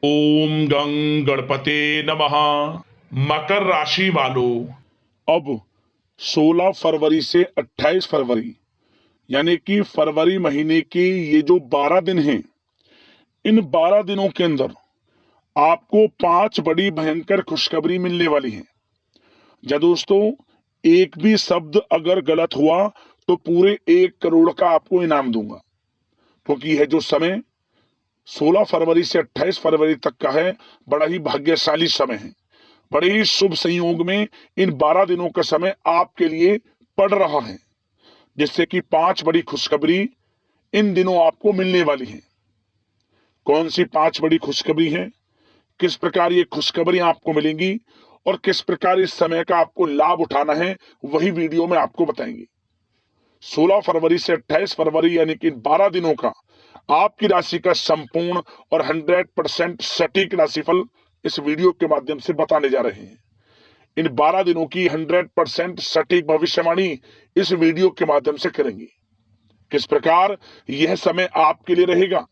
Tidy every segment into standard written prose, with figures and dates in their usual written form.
ओम गं गणपते नमः। मकर राशि वालों, अब 16 फरवरी से 28 फरवरी यानी कि फरवरी महीने के ये जो 12 दिन हैं, इन 12 दिनों के अंदर आपको 5 बड़ी भयंकर खुशखबरी मिलने वाली है। या दोस्तों, एक भी शब्द अगर गलत हुआ तो पूरे 1 करोड़ का आपको इनाम दूंगा, क्योंकि यह जो समय 16 फरवरी से 28 फरवरी तक का है, बड़ा ही भाग्यशाली समय है। बड़े ही शुभ संयोग में इन 12 दिनों का समय आपके लिए पड़ रहा है, जिससे कि 5 बड़ी खुशखबरी इन दिनों आपको मिलने वाली है। कौन सी 5 बड़ी खुशखबरी है, किस प्रकार ये खुशखबरी आपको मिलेंगी और किस प्रकार इस समय का आपको लाभ उठाना है, वही वीडियो में आपको बताएंगे। 16 फरवरी से 28 फरवरी यानी कि 12 दिनों का आपकी राशि का संपूर्ण और 100% सटीक राशिफल इस वीडियो के माध्यम से बताने जा रहे हैं। इन 12 दिनों की 100% सटीक भविष्यवाणी इस वीडियो के माध्यम से करेंगे। किस प्रकार यह समय आपके लिए रहेगा,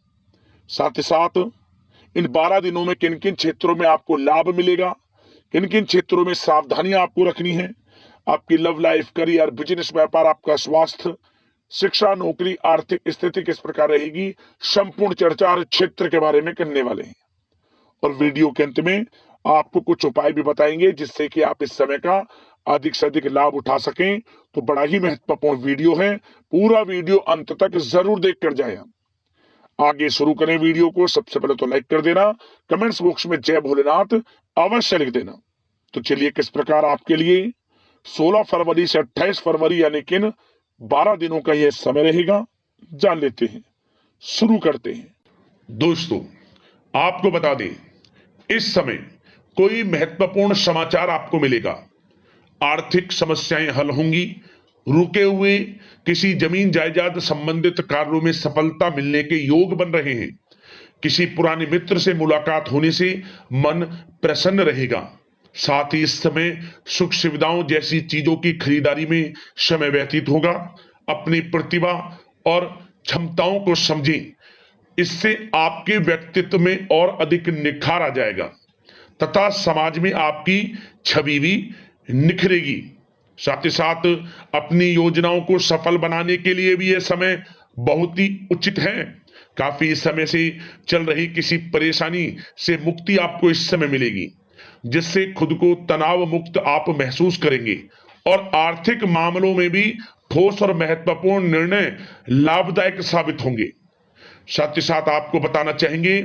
साथ ही साथ इन 12 दिनों में किन किन क्षेत्रों में आपको लाभ मिलेगा, किन किन क्षेत्रों में सावधानियां आपको रखनी है, आपकी लव लाइफ, करियर, बिजनेस, व्यापार, आपका स्वास्थ्य, शिक्षा, नौकरी, आर्थिक स्थिति किस प्रकार रहेगी, संपूर्ण चर्चा हर क्षेत्र के बारे में करने वाले हैं। और वीडियो के अंत में आपको कुछ उपाय भी बताएंगे जिससे कि आप इस समय का अधिक से अधिक लाभ उठा सकें। तो बड़ा ही महत्वपूर्ण वीडियो है, पूरा वीडियो अंत तक जरूर देख कर जाए। आगे शुरू करें वीडियो को। सबसे पहले तो लाइक कर देना, कमेंट्स बॉक्स में जय भोलेनाथ अवश्य लिख देना। तो चलिए, किस प्रकार आपके लिए 16 फरवरी से 28 फरवरी यानी कि 12 दिनों का यह समय रहेगा, जान लेते हैं, शुरू करते हैं। दोस्तों, आपको बता दें, इस समय कोई महत्वपूर्ण समाचार आपको मिलेगा। आर्थिक समस्याएं हल होंगी, रुके हुए किसी जमीन जायदाद संबंधित कार्यों में सफलता मिलने के योग बन रहे हैं। किसी पुराने मित्र से मुलाकात होने से मन प्रसन्न रहेगा। साथ ही इस समय सुख सुविधाओं जैसी चीजों की खरीदारी में समय व्यतीत होगा। अपनी प्रतिभा और क्षमताओं को समझें, इससे आपके व्यक्तित्व में और अधिक निखार आ जाएगा तथा समाज में आपकी छवि भी निखरेगी। साथ ही साथ अपनी योजनाओं को सफल बनाने के लिए भी यह समय बहुत ही उचित है। काफी समय से चल रही किसी परेशानी से मुक्ति आपको इस समय मिलेगी, जिससे खुद को तनाव मुक्त आप महसूस करेंगे और आर्थिक मामलों में भी ठोस और महत्वपूर्ण निर्णय लाभदायक साबित होंगे। साथ ही साथ आपको बताना चाहेंगे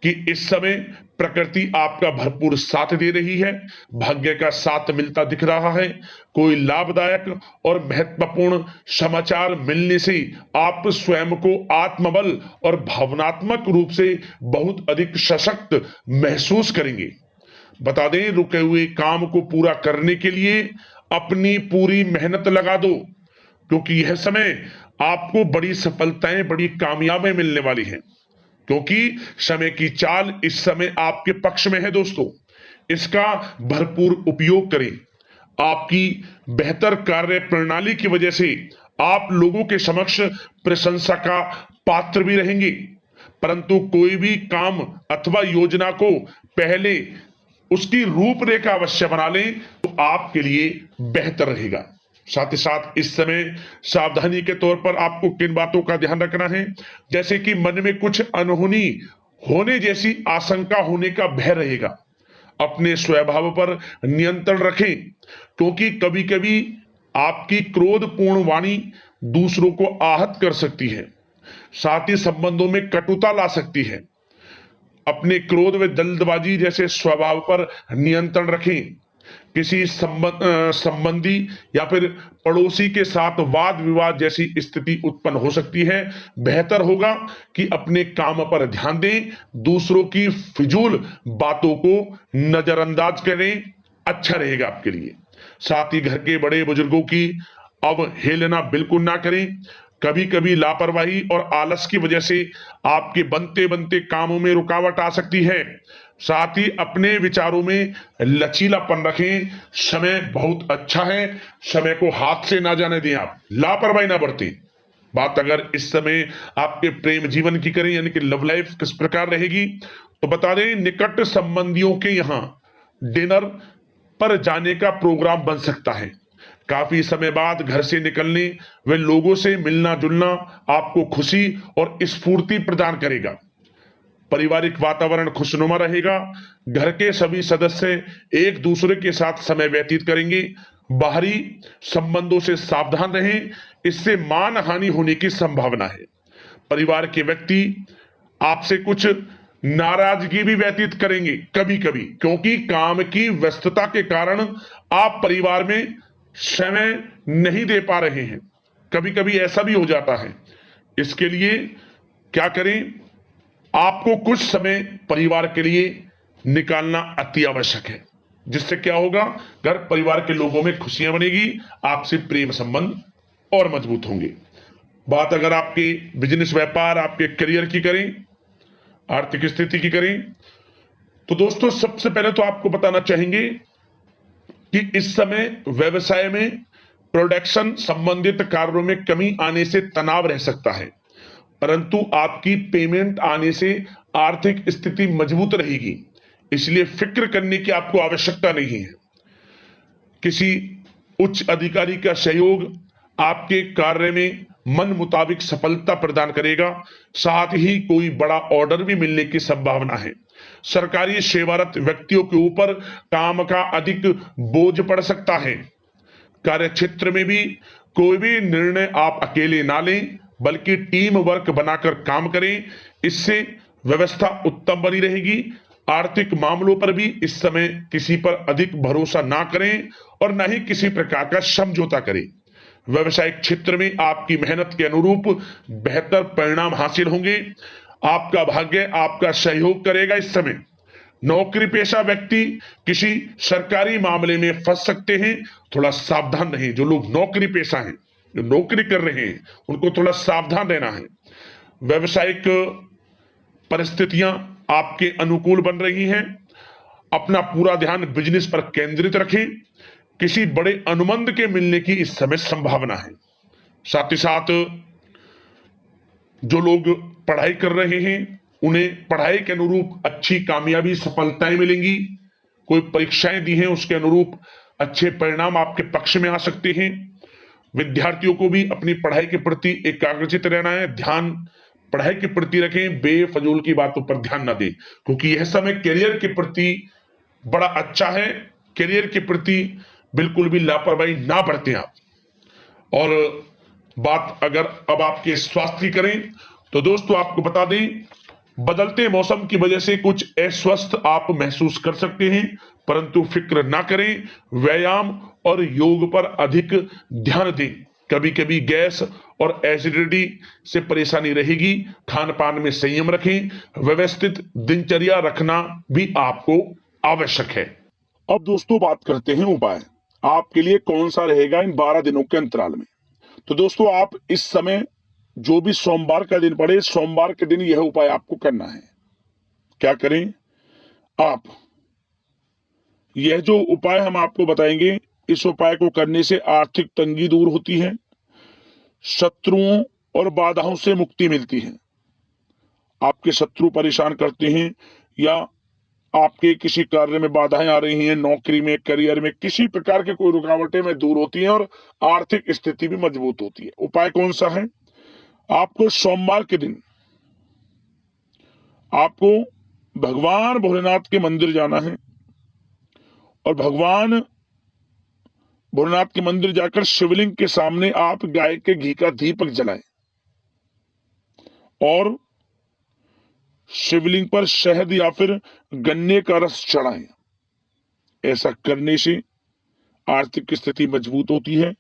कि इस समय प्रकृति आपका भरपूर साथ दे रही है, भाग्य का साथ मिलता दिख रहा है। कोई लाभदायक और महत्वपूर्ण समाचार मिलने से आप स्वयं को आत्मबल और भावनात्मक रूप से बहुत अधिक सशक्त महसूस करेंगे। बता दें, रुके हुए काम को पूरा करने के लिए अपनी पूरी मेहनत लगा दो, क्योंकि यह समय आपको बड़ी सफलताएं, बड़ी कामयाबियां मिलने वाली हैं। क्योंकि समय की चाल इस समय आपके पक्ष में है दोस्तों, इसका भरपूर उपयोग करें। आपकी बेहतर कार्य प्रणाली की वजह से आप लोगों के समक्ष प्रशंसा का पात्र भी रहेंगे। परंतु कोई भी काम अथवा योजना को पहले उसकी रूपरेखा अवश्य बना लें तो आपके लिए बेहतर रहेगा। साथ ही साथ इस समय सावधानी के तौर पर आपको किन बातों का ध्यान रखना है, जैसे कि मन में कुछ अनहोनी होने जैसी आशंका होने का भय रहेगा। अपने स्वभाव पर नियंत्रण रखें, क्योंकि कभी कभी आपकी क्रोधपूर्ण वाणी दूसरों को आहत कर सकती है, साथ ही संबंधों में कटुता ला सकती है। अपने क्रोध व जल्दबाजी जैसे स्वभाव पर नियंत्रण रखें। किसी संबंधी या फिर पड़ोसी के साथ वाद विवाद जैसी स्थिति उत्पन्न हो सकती है। बेहतर होगा कि अपने काम पर ध्यान दें, दूसरों की फिजूल बातों को नजरअंदाज करें, अच्छा रहेगा आपके लिए। साथ ही घर के बड़े बुजुर्गों की अवहेलना बिल्कुल ना करें। कभी कभी लापरवाही और आलस की वजह से आपके बनते बनते कामों में रुकावट आ सकती है। साथ ही अपने विचारों में लचीलापन रखें। समय बहुत अच्छा है, समय को हाथ से ना जाने दें, आप लापरवाही ना बरतें। बात अगर इस समय आपके प्रेम जीवन की करें, यानी कि लव लाइफ किस प्रकार रहेगी, तो बता दें निकट संबंधियों के यहाँ डिनर पर जाने का प्रोग्राम बन सकता है। काफी समय बाद घर से निकलने व लोगों से मिलना जुलना आपको खुशी और स्फूर्ति प्रदान करेगा। पारिवारिक वातावरण खुशनुमा रहेगा। घर के सभी सदस्य एक दूसरे के साथ समय व्यतीत करेंगे। बाहरी संबंधों से सावधान रहें, इससे मान हानि होने की संभावना है। परिवार के व्यक्ति आपसे कुछ नाराजगी भी व्यतीत करेंगे कभी कभी, क्योंकि काम की व्यस्तता के कारण आप परिवार में समय नहीं दे पा रहे हैं। कभी कभी ऐसा भी हो जाता है। इसके लिए क्या करें, आपको कुछ समय परिवार के लिए निकालना अति आवश्यक है, जिससे क्या होगा, घर परिवार के लोगों में खुशियां बनेगी, आपसे प्रेम संबंध और मजबूत होंगे। बात अगर आपके बिजनेस व्यापार आपके करियर की करें, आर्थिक स्थिति की करें, तो दोस्तों सबसे पहले तो आपको बताना चाहेंगे कि इस समय व्यवसाय में प्रोडक्शन संबंधित कार्यों में कमी आने से तनाव रह सकता है, परंतु आपकी पेमेंट आने से आर्थिक स्थिति मजबूत रहेगी, इसलिए फिक्र करने की आपको आवश्यकता नहीं है। किसी उच्च अधिकारी का सहयोग आपके कार्य में मन मुताबिक सफलता प्रदान करेगा। साथ ही कोई बड़ा ऑर्डर भी मिलने की संभावना है। सरकारी सेवारत व्यक्तियों के ऊपर काम का अधिक बोझ पड़ सकता है। कार्य क्षेत्र में भी कोई भी निर्णय आप अकेले ना लें, बल्कि टीम वर्क बनाकर काम करें, इससे व्यवस्था उत्तम बनी रहेगी। आर्थिक मामलों पर भी इस समय किसी पर अधिक भरोसा ना करें और न ही किसी प्रकार का समझौता करें। व्यवसायिक क्षेत्र में आपकी मेहनत के अनुरूप बेहतर परिणाम हासिल होंगे। आपका भाग्य आपका सहयोग करेगा। इस समय नौकरी पेशा व्यक्ति किसी सरकारी मामले में फंस सकते हैं, थोड़ा सावधान रहें। जो लोग नौकरी पेशा हैं, जो नौकरी कर रहे हैं, उनको थोड़ा सावधान रहना है। व्यवसायिक परिस्थितियां आपके अनुकूल बन रही हैं। अपना पूरा ध्यान बिजनेस पर केंद्रित रखें। किसी बड़े अनुबंध के मिलने की इस समय संभावना है। साथ ही साथ जो लोग पढ़ाई कर रहे हैं, उन्हें पढ़ाई के अनुरूप अच्छी कामयाबी सफलताएं मिलेंगी। कोई परीक्षाएं दी हैं, उसके अनुरूप अच्छे परिणाम आपके पक्ष में आ सकते हैं। विद्यार्थियों को भी अपनी पढ़ाई के प्रति एकाग्रचित रहना है। ध्यान पढ़ाई के प्रति रखें, बेफजूल की बातों पर ध्यान न दें, क्योंकि यह समय करियर के प्रति बड़ा अच्छा है। करियर के प्रति बिल्कुल भी लापरवाही ना बरतें आप। और बात अगर अब आपके स्वास्थ्य की करें, तो दोस्तों आपको बता दें, बदलते मौसम की वजह से कुछ अस्वस्थ आप महसूस कर सकते हैं, परंतु फिक्र ना करें। व्यायाम और योग पर अधिक ध्यान दें। कभी कभी गैस और एसिडिटी से परेशानी रहेगी। खान पान में संयम रखें। व्यवस्थित दिनचर्या रखना भी आपको आवश्यक है। अब दोस्तों बात करते हैं उपाय आपके लिए कौन सा रहेगा इन 12 दिनों के अंतराल में। तो दोस्तों आप इस समय जो भी सोमवार का दिन पड़े, सोमवार के दिन यह उपाय आपको करना है। क्या करें आप, यह जो उपाय हम आपको बताएंगे, इस उपाय को करने से आर्थिक तंगी दूर होती है, शत्रुओं और बाधाओं से मुक्ति मिलती है। आपके शत्रु परेशान करते हैं या आपके किसी कार्य में बाधाएं आ रही हैं, नौकरी में, करियर में, किसी प्रकार के कोई रुकावटें में दूर होती हैं और आर्थिक स्थिति भी मजबूत होती है। उपाय कौन सा है? आपको सोमवार के दिन आपको भगवान भोलेनाथ के मंदिर जाना है और भगवान भोलेनाथ के मंदिर जाकर शिवलिंग के सामने आप गाय के घी का दीपक जलाएं और शिवलिंग पर शहद या फिर गन्ने का रस चढ़ाएं। ऐसा करने से आर्थिक स्थिति मजबूत होती है।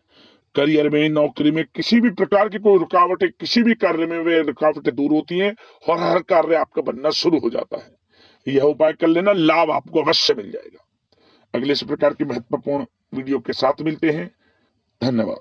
करियर में, नौकरी में, किसी भी प्रकार की कोई रुकावटें, किसी भी कार्य में वे रुकावटें दूर होती हैं और हर कार्य आपका बनना शुरू हो जाता है। यह उपाय कर लेना, लाभ आपको अवश्य मिल जाएगा। अगले इस प्रकार की महत्वपूर्ण वीडियो के साथ मिलते हैं। धन्यवाद।